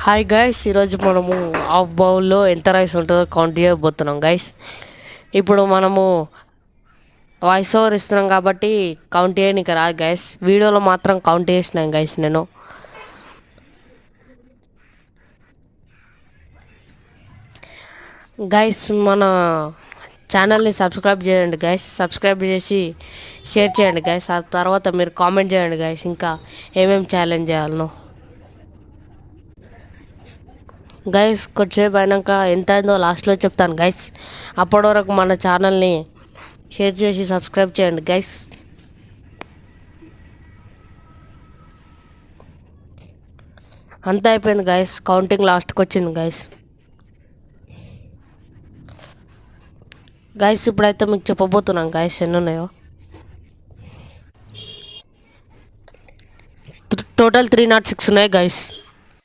Hi guys, ఈరోజు మనము half బౌల్లో ఎంత రైస్ ఉంటుందో కౌంట్ చేయబోతున్నాం గైస్. ఇప్పుడు మనము వాయిస్ ఓవర్ ఇస్తున్నాం కాబట్టి కౌంట్ చేయడానికి రాదు గైస్. వీడియోలో మాత్రం కౌంట్ చేసినాను గైస్ నేను. గైస్, మన ఛానల్ని సబ్స్క్రైబ్ చేయండి గైస్. సబ్స్క్రైబ్ చేసి షేర్ చేయండి గైస్. ఆ తర్వాత మీరు కామెంట్ చేయండి గైస్, ఇంకా ఏమేమి ఛాలెంజ్ చేయాలనో. గైస్, కొద్దిసేపు అయినాక ఎంత అయిందో లాస్ట్లో చెప్తాను గైస్. అప్పటి వరకు మన ఛానల్ని షేర్ చేసి సబ్స్క్రైబ్ చేయండి గైస్. అంతా అయిపోయింది గైస్, కౌంటింగ్ లాస్ట్కి వచ్చింది గైస్. గైస్, ఇప్పుడైతే మీకు చెప్పబోతున్నాను గైస్ ఎన్ని ఉన్నాయో. టోటల్ 306 ఉన్నాయి గైస్.